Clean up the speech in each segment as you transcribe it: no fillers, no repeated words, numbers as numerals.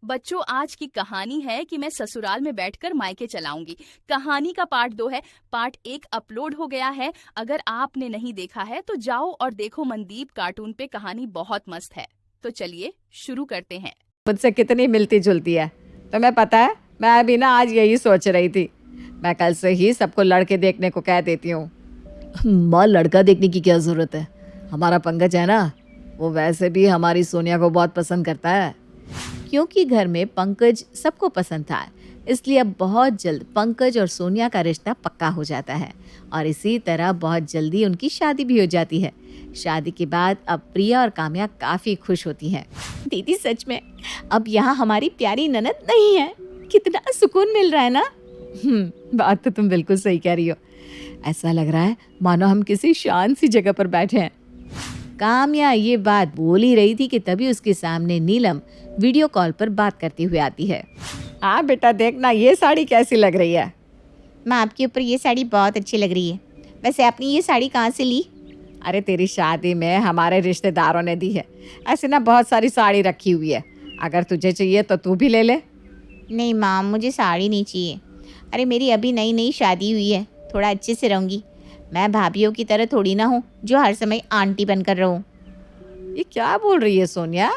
बच्चों, आज की कहानी है कि मैं ससुराल में बैठकर मायके चलाऊंगी। कहानी का पार्ट 2 है। पार्ट 1 अपलोड हो गया है। अगर आपने नहीं देखा है तो जाओ और देखो। मनदीप कार्टून पे कहानी बहुत मस्त है। तो चलिए शुरू करते हैं। मुझसे कितनी मिलती जुलती है तुम्हें पता है। मैं अभी ना आज यही सोच रही थी, मैं कल से ही सबको लड़के देखने को कह देती हूँ। माँ, लड़का देखने की क्या जरूरत है। हमारा पंकज है ना, वो वैसे भी हमारी सोनिया को बहुत पसंद करता है। क्योंकि घर में पंकज सबको पसंद था, इसलिए अब बहुत जल्द पंकज और सोनिया का रिश्ता पक्का हो जाता है और इसी तरह बहुत जल्दी उनकी शादी भी हो जाती है। शादी के बाद अब प्रिया और काम्या काफ़ी खुश होती हैं। दीदी, सच में अब यहाँ हमारी प्यारी ननद नहीं है। कितना सुकून मिल रहा है ना। बात तो तुम बिल्कुल सही कह रही हो। ऐसा लग रहा है मानो हम किसी शांत सी जगह पर बैठे हैं। काम्या ये बात बोल ही रही थी कि तभी उसके सामने नीलम वीडियो कॉल पर बात करते हुए आती है। हाँ बेटा, देखना ये साड़ी कैसी लग रही है। माँ, आपके ऊपर ये साड़ी बहुत अच्छी लग रही है। वैसे आपने ये साड़ी कहाँ से ली? अरे तेरी शादी में हमारे रिश्तेदारों ने दी है। ऐसे ना बहुत सारी साड़ी रखी हुई है, अगर तुझे चाहिए तो तू भी ले ले। नहीं माँ, मुझे साड़ी नहीं चाहिए। अरे मेरी अभी नई नई शादी हुई है, थोड़ा अच्छे से रहूँगी। मैं भाभीयों की तरह थोड़ी ना हूँ जो हर समय आंटी बनकर रहूँ। ये क्या बोल रही है सोनिया,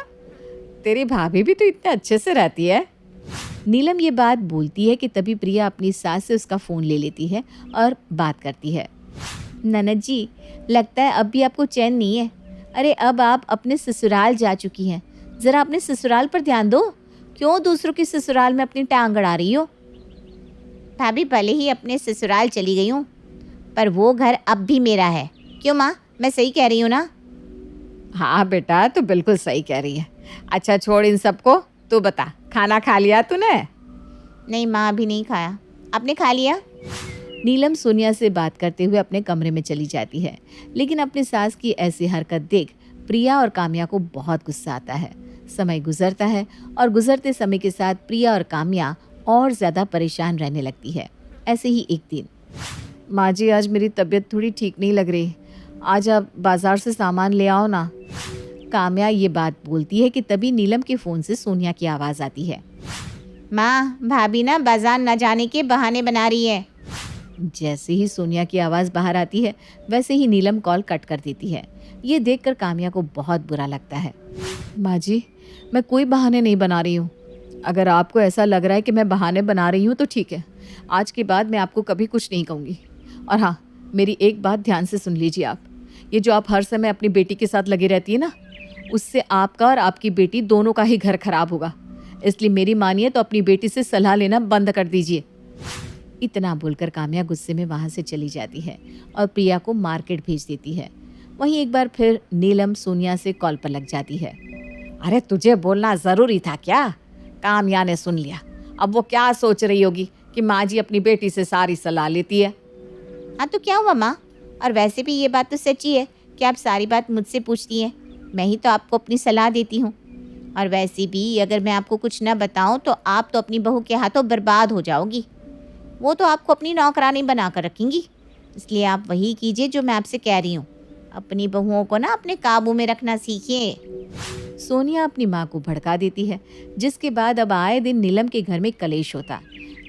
तेरी भाभी भी तो इतने अच्छे से रहती है। नीलम ये बात बोलती है कि तभी प्रिया अपनी सास से उसका फ़ोन ले लेती है और बात करती है। ननद जी, लगता है अब भी आपको चैन नहीं है। अरे अब आप अपने ससुराल जा चुकी हैं, ज़रा अपने ससुराल पर ध्यान दो। क्यों दूसरों के ससुराल में अपनी टांग अड़ा रही हो? भाभी, भले ही अपने ससुराल चली गई हूँ, पर वो घर अब भी मेरा है। क्यों माँ, मैं सही कह रही हूँ ना? हाँ बेटा, तू बिल्कुल सही कह रही है। अच्छा छोड़ इन सबको, तू बता खाना खा लिया तूने? नहीं माँ, अभी नहीं खाया। आपने खा लिया? नीलम सोनिया से बात करते हुए अपने कमरे में चली जाती है, लेकिन अपनी सास की ऐसी हरकत देख प्रिया और काम्या को बहुत गुस्सा आता है। समय गुजरता है और गुजरते समय के साथ प्रिया और काम्या और ज़्यादा परेशान रहने लगती है। ऐसे ही एक दिन, माँ जी आज मेरी तबीयत थोड़ी ठीक नहीं लग रही, आज आप बाज़ार से सामान ले आओ ना। काम्या ये बात बोलती है कि तभी नीलम के फ़ोन से सोनिया की आवाज़ आती है। माँ, भाभी ना बाजार न जाने के बहाने बना रही है। जैसे ही सोनिया की आवाज़ बाहर आती है, वैसे ही नीलम कॉल कट कर देती है। ये देखकर काम्या को बहुत बुरा लगता है। माँ जी, मैं कोई बहाने नहीं बना रही हूँ। अगर आपको ऐसा लग रहा है कि मैं बहाने बना रही हूँ तो ठीक है, आज के बाद मैं आपको कभी कुछ नहीं कहूँगी। और हाँ, मेरी एक बात ध्यान से सुन लीजिए आप। ये जो आप हर समय अपनी बेटी के साथ लगी रहती है ना, उससे आपका और आपकी बेटी दोनों का ही घर खराब होगा। इसलिए मेरी मानिए तो अपनी बेटी से सलाह लेना बंद कर दीजिए। इतना बोलकर काम्या गुस्से में वहाँ से चली जाती है और प्रिया को मार्केट भेज देती है। वहीं एक बार फिर नीलम सोनिया से कॉल पर लग जाती है। अरे तुझे बोलना ज़रूरी था क्या? काम्या ने सुन लिया। अब वो क्या सोच रही होगी कि माँ जी अपनी बेटी से सारी सलाह लेती है। हाँ तो क्या हुआ माँ? और वैसे भी ये बात तो सच्ची है कि आप सारी बात मुझसे पूछती हैं। मैं ही तो आपको अपनी सलाह देती हूँ। और वैसे भी अगर मैं आपको कुछ न बताऊँ तो आप तो अपनी बहू के हाथों बर्बाद हो जाओगी। वो तो आपको अपनी नौकरानी बना कर रखेंगी। इसलिए आप वही कीजिए जो मैं आपसे कह रही हूँ। अपनी बहुओं को ना अपने काबू में रखना सीखिए। सोनिया अपनी माँ को भड़का देती है, जिसके बाद अब आए दिन नीलम के घर में कलेश होता।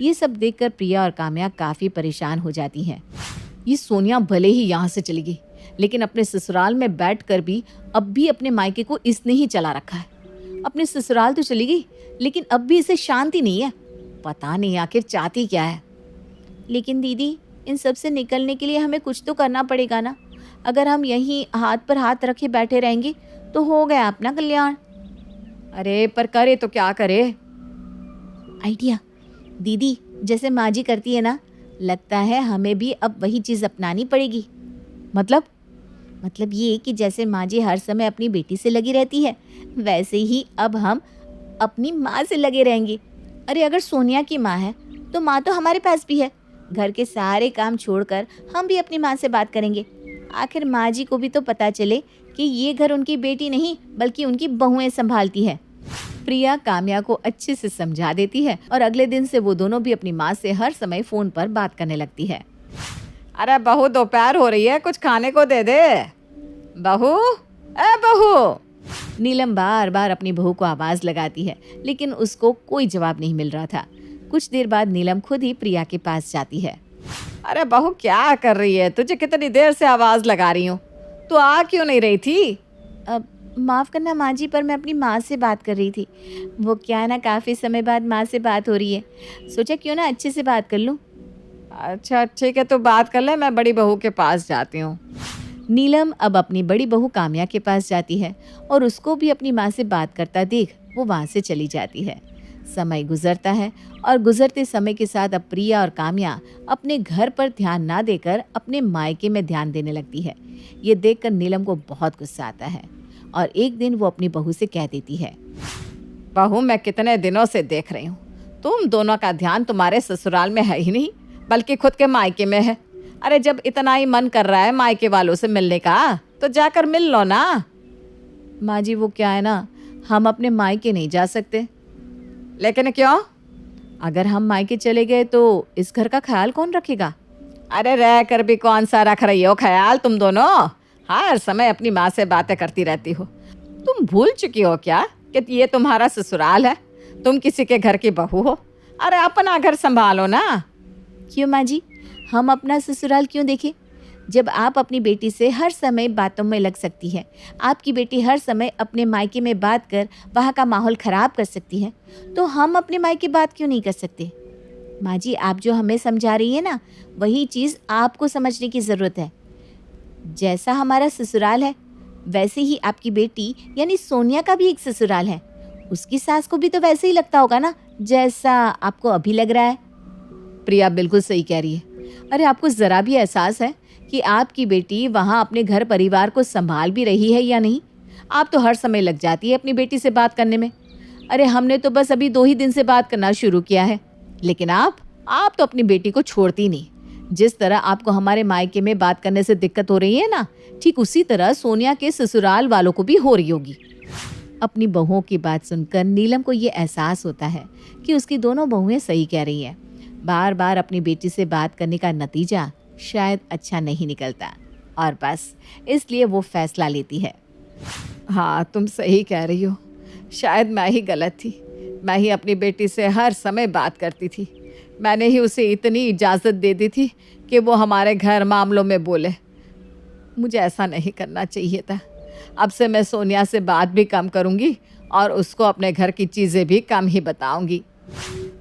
ये सब देखकर प्रिया और काम्या काफ़ी परेशान हो जाती हैं। ये सोनिया भले ही यहाँ से चली गई, लेकिन अपने ससुराल में बैठकर भी अब भी अपने मायके को इसने ही चला रखा है। अपने ससुराल तो चली गई, लेकिन अब भी इसे शांति नहीं है। पता नहीं आखिर चाहती क्या है। लेकिन दीदी, इन सब से निकलने के लिए हमें कुछ तो करना पड़ेगा ना। अगर हम यहीं हाथ पर हाथ रखे बैठे रहेंगे तो हो गया अपना कल्याण। अरे पर करे तो क्या करे? आइडिया दीदी, जैसे माँ जी करती है ना, लगता है हमें भी अब वही चीज़ अपनानी पड़ेगी। मतलब ये कि जैसे माँ जी हर समय अपनी बेटी से लगी रहती है, वैसे ही अब हम अपनी माँ से लगे रहेंगे। अरे अगर सोनिया की माँ है तो माँ तो हमारे पास भी है। घर के सारे काम छोड़कर हम भी अपनी माँ से बात करेंगे। आखिर माँ जी को भी तो पता चले कि ये घर उनकी बेटी नहीं बल्कि उनकी बहुएं संभालती है। प्रिया काम्या को अच्छे से समझा देती है और अगले दिन से वो दोनों भी अपनी माँ से हर समय फ़ोन पर बात करने लगती है। अरे बहू, दोपहर हो रही है, कुछ खाने को दे दे। बहू, ए बहू, नीलम बार बार अपनी बहू को आवाज़ लगाती है, लेकिन उसको कोई जवाब नहीं मिल रहा था। कुछ देर बाद नीलम खुद ही प्रिया के पास जाती है। अरे बहू क्या कर रही है? तुझे कितनी देर से आवाज़ लगा रही हूँ, तू आ क्यों नहीं रही थी? माफ़ करना माँ जी, पर मैं अपनी माँ से बात कर रही थी। वो क्या है ना, काफ़ी समय बाद माँ से बात हो रही है, सोचा क्यों ना अच्छे से बात कर लूँ। अच्छा ठीक है, तो बात कर ले, मैं बड़ी बहू के पास जाती हूँ। नीलम अब अपनी बड़ी बहू काम्या के पास जाती है और उसको भी अपनी माँ से बात करता देख वो वहाँ से चली जाती है। समय गुजरता है और गुजरते समय के साथ अब प्रिया और काम्या अपने घर पर ध्यान ना देकर अपने मायके में ध्यान देने लगती है। ये देखकर नीलम को बहुत गुस्सा आता है और एक दिन वो अपनी बहू से कह देती है, बहू मैं कितने दिनों से देख रही हूँ, तुम दोनों का ध्यान तुम्हारे ससुराल में है ही नहीं, बल्कि खुद के मायके में है। अरे जब इतना ही मन कर रहा है मायके वालों से मिलने का, तो जाकर मिल लो ना। माँ जी वो क्या है ना, हम अपने मायके नहीं जा सकते। लेकिन क्यों? अगर हम मायके चले गए तो इस घर का ख्याल कौन रखेगा? अरे रह कर भी कौन सा रख रही हो ख्याल तुम दोनों? हर समय अपनी माँ से बातें करती रहती हो। तुम भूल चुकी हो क्या कि ये तुम्हारा ससुराल है, तुम किसी के घर की बहू हो? अरे अपना घर संभालो ना। क्यों माँ जी, हम अपना ससुराल क्यों देखें? जब आप अपनी बेटी से हर समय बातों में लग सकती है, आपकी बेटी हर समय अपने मायके में बात कर वहाँ का माहौल ख़राब कर सकती है, तो हम अपने मायके बात क्यों नहीं कर सकते? माँ जी आप जो हमें समझा रही है ना, वही चीज़ आपको समझने की ज़रूरत है। जैसा हमारा ससुराल है वैसे ही आपकी बेटी यानी सोनिया का भी एक ससुराल है। उसकी सास को भी तो वैसे ही लगता होगा ना जैसा आपको अभी लग रहा है। प्रिया बिल्कुल सही कह रही है। अरे आपको ज़रा भी एहसास है कि आपकी बेटी वहाँ अपने घर परिवार को संभाल भी रही है या नहीं? आप तो हर समय लग जाती है अपनी बेटी से बात करने में। अरे हमने तो बस अभी 2 ही दिन से बात करना शुरू किया है, लेकिन आप तो अपनी बेटी को छोड़ती नहीं। जिस तरह आपको हमारे मायके में बात करने से दिक्कत हो रही है ना, ठीक उसी तरह सोनिया के ससुराल वालों को भी हो रही होगी। अपनी बहुओं की बात सुनकर नीलम को ये एहसास होता है कि उसकी दोनों बहुएं सही कह रही हैं। बार बार अपनी बेटी से बात करने का नतीजा शायद अच्छा नहीं निकलता और बस इसलिए वो फैसला लेती है। हाँ तुम सही कह रही हो, शायद मैं ही गलत थी। मैं ही अपनी बेटी से हर समय बात करती थी। मैंने ही उसे इतनी इजाज़त दे दी थी कि वो हमारे घर मामलों में बोले। मुझे ऐसा नहीं करना चाहिए था। अब से मैं सोनिया से बात भी कम करूँगी और उसको अपने घर की चीज़ें भी कम ही बताऊँगी।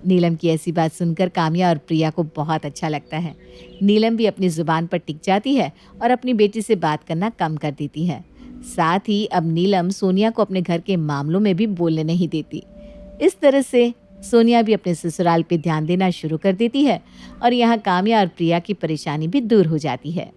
नीलम की ऐसी बात सुनकर काम्या और प्रिया को बहुत अच्छा लगता है। नीलम भी अपनी ज़ुबान पर टिक जाती है और अपनी बेटी से बात करना कम कर देती है। साथ ही अब नीलम सोनिया को अपने घर के मामलों में भी बोलने नहीं देती। इस तरह से सोनिया भी अपने ससुराल पे ध्यान देना शुरू कर देती है और यहाँ काम्या और प्रिया की परेशानी भी दूर हो जाती है।